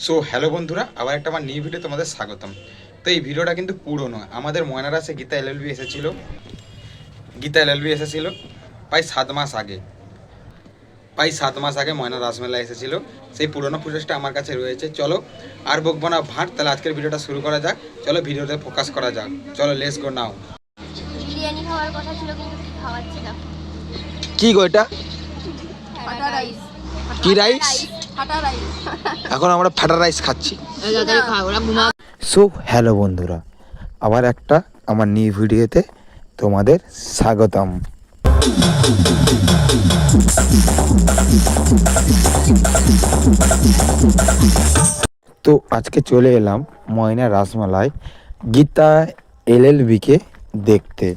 So hello বন্ধুরা, আবার একটা আমার নিউ ভিডিও তোমাদের স্বাগতম। তো এই ভিডিওটা কিন্তু পুরনো, আমাদের ময়নারাসে গীতা এলএলবি এসেছিল প্রায় 7 মাস আগে। ময়না রাসমেলা এসেছিল, সেই পুরনো ফুটেজটা আমার কাছে রয়েছে। চলো আর বকবো না ভাট, তাহলে আজকের ভিডিওটা শুরু করা যাক। চলো ভিডিওতে ফোকাস করা যাক, চলো লেটস গো নাও। বিরিয়ানি খাওয়ার কথা ছিল কিন্তু কি খাওয়াচ্ছি না। কি গো এটা? ফাটা রাইস। কি রাইস? ফাটা রাইস। এখন আমরা ফাটা রাইস খাচ্ছি। না। সো হ্যালো বন্ধুরা, আবার একটা আমার নিউ ভিডিওতে তোমাদের স্বাগতম। তো আজকে চলে এলাম ময়না রাসমালায় গীতা এলএলবিকে দেখতে।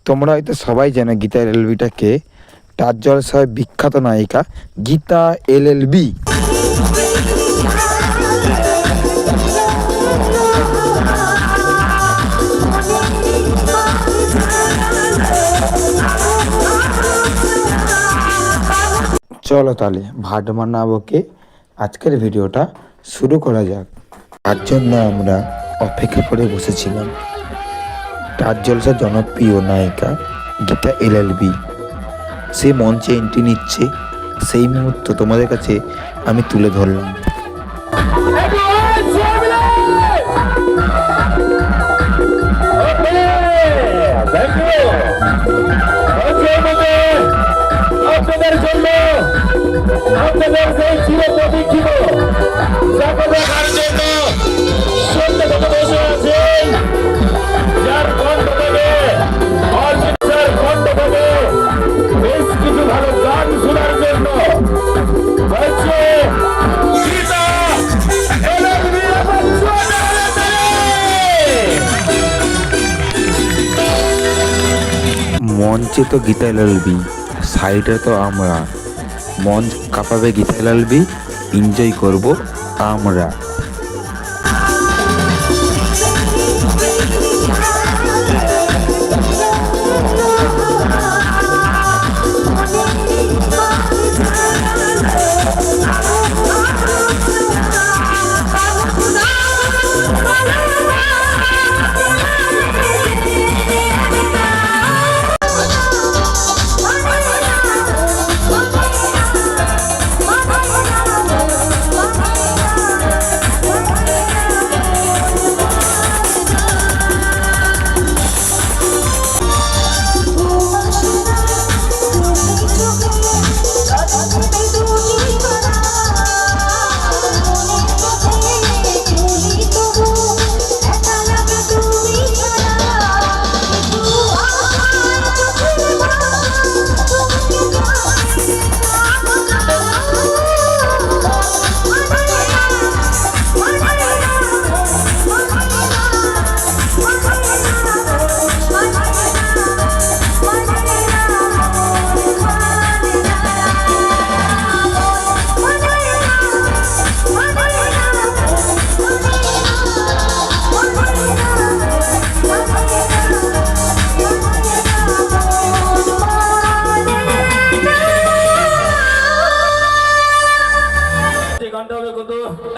তোমরা হয়তো সবাই জানো গীতা এলএলবিটাকে, টাচ জলসায় বিখ্যাত নায়িকা গীতা এলএলবি। চলো তাহলে ভাটমান না বকে আজকের ভিডিওটা শুরু করা যাক। তার জন্য আমরা অপেক্ষা করে বসেছিলাম। টাচ জলসার জনপ্রিয় নায়িকা গীতা এলএলবি সে মঞ্চে এন্ট্রি নিচ্ছে, সেই মুহূর্ত তোমাদের কাছে আমি তুলে ধরলাম। আপনাদের জন্য আপনাদের সেই চিরপ্রতীক্ষিত দেখার জন্য সত্য কথা বসে আছেন, যার কণ্ঠ থেকে অর্জিতার কণ্ঠ থেকে বেশ কিছু ভালো গান শোনার জন্য বলছে গীতা এলএলবি। মঞ্চে তো গীতা এলএলবি, সাইডে তো আমরা। মঞ্চ কাঁপাবে গীতা এলএলবি, এনজয় করব আমরা।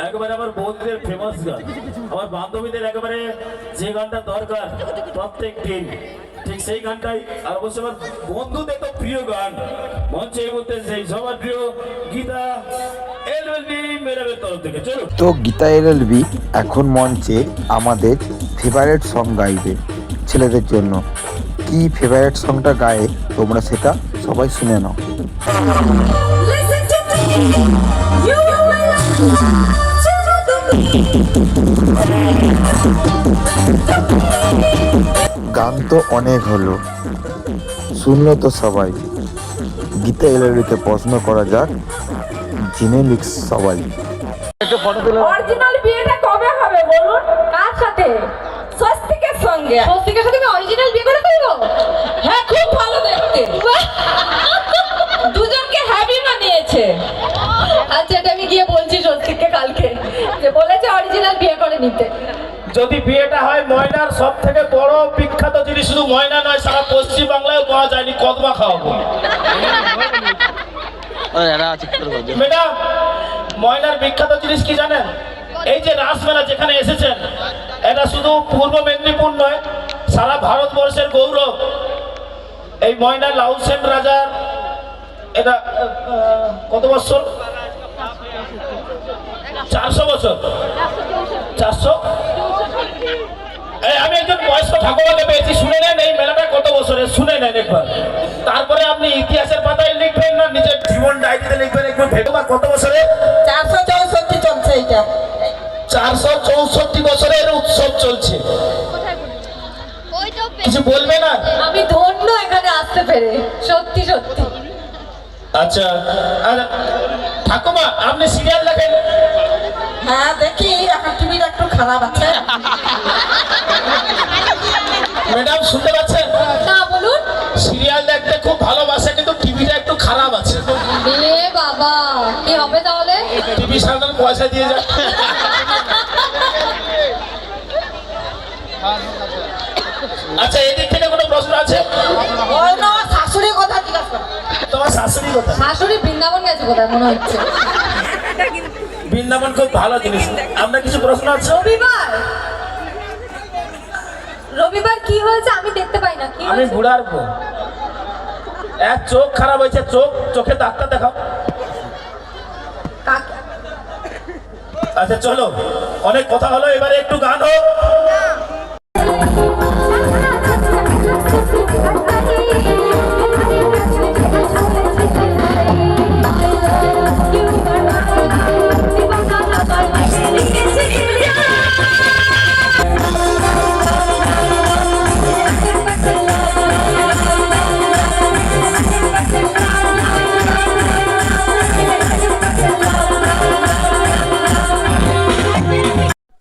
একেবারে আমার বন্ধুদের ফেমাস গান, আমার বান্ধবীদের একেবারে যে গানটা দরকার প্রত্যেক দিন, ঠিক সেই গানটাই। আর অবশ্যই আমার বন্ধুদের তো প্রিয় গান মঞ্চে এই মুহূর্তে সেই সবার প্রিয় গীতা এলএলবি মেরাবের তরফ থেকে। চলো। তো গীতা এলএলবি এখন মঞ্চে আমাদের ফেভারিট সং গাইবে ছেলেদের জন্য। কি ফেভারিট সংটা গায়ে তোমরা সেটা সবাই শুনে নাও। গান তো অনেক হলো, শুনলো তো সবাই। গীতা এলএলবিতে প্রশ্ন করা যাক, জেনে লিখ সবাই। অরিজিনাল বিয়েটা কবে হবে বলুন? কার সাথে? স্বস্তিকের সঙ্গে। স্বস্তিকের সাথে আমি অরিজিনাল বিয়ে করে ফেলবো? হ্যাঁ, খুব ভালো দেখতে। দুজনকে হ্যাপি বানিয়েছে। আচ্ছা, এটা আমি গিয়ে বলছি স্বস্তিককে কালকে, যে বলেছে অরিজিনাল বিয়ে করে নিতে। যদি বিয়েটা হয় ময়নার সব থেকে বড় বিখ্যাত যিনি শুধু ময়না নয়, সারা পশ্চিম বাংলায় পাওয়া যায়নি, কদমা খাওয়াবো। ম্যাডাম, ময়নার বিখ্যাত জিনিস কি জানেন? এই যে রাসমেলা যেখানে এসেছেন, এটা শুধু পূর্ব মেদিনীপুর নয়, সারা ভারতবর্ষের গৌরব। এই ময়না লাউল সেন রাজার, এটা কত বছর? 400 বছর। 400? আমি একজন বয়স্ক ঠাকুমাকে পেয়েছি, শুনে নেন এই মেলাটা কত বছরের, শুনে নেন একবার। তারপরে আপনি ইতিহাসের পাতায় লিখবেন না নিজের জীবন ডায়েরিতে লিখবেন, একবার ভেবে কত বছরে? 464 চলছে এটা। 464 বছরের উৎসব চলছে। ওই তো কিছু বলবে না? আমি ধন্য এখানে আসতে পেরে, সত্যি সত্যি। আচ্ছা, আর ঠাকুমা আপনি সিরিয়াল দেখেন? হ্যাঁ দেখি, এখন টিভিটা একটু খারাপ আছে। ম্যাডাম শুনতে পাচ্ছেন? না বলুন। সিরিয়াল দেখতে খুব ভালোবাসে, কিন্তু টিভিটা একটু খারাপ আছে। এ বাবা, কি হবে তাহলে? টিভি সারানোর পয়সা দিয়ে যায়। আচ্ছা, এদিক থেকে কোনো প্রশ্ন আছে? ওই না, শাশুড়ির কথা জিজ্ঞাসা করো। তোমার শাশুড়ি কথা? শাশুড়ি বৃন্দাবন গেছে কোথায় মনে হচ্ছে। বৃন্দাবন খুব ভালো জিনিস। আপনার কিছু প্রশ্ন আছে? রবিবার কি হয়েছে আমি দেখতে পাই না। কি আমি হয়েছে? বুড়ার বউ, এক চোখ খারাপ হয়েছে, চোখে ডাক্তার দেখাও। কাকে? আচ্ছা চলো, অনেক কথা হলো, এবারে একটু গান হোক।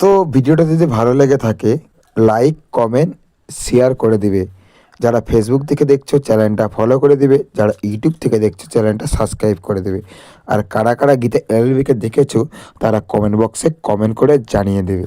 তো ভিডিওটা যদি ভালো লেগে থাকে লাইক কমেন্ট শেয়ার করে দিবে। যারা ফেসবুক থেকে দেখছো চ্যানেলটা ফলো করে দিবে, যারা ইউটিউব থেকে দেখছো চ্যানেলটা সাবস্ক্রাইব করে দেবে। আর কারা কারা গীতা এলএলবিকে দেখেছো তারা কমেন্ট বক্সে কমেন্ট করে জানিয়ে দেবে।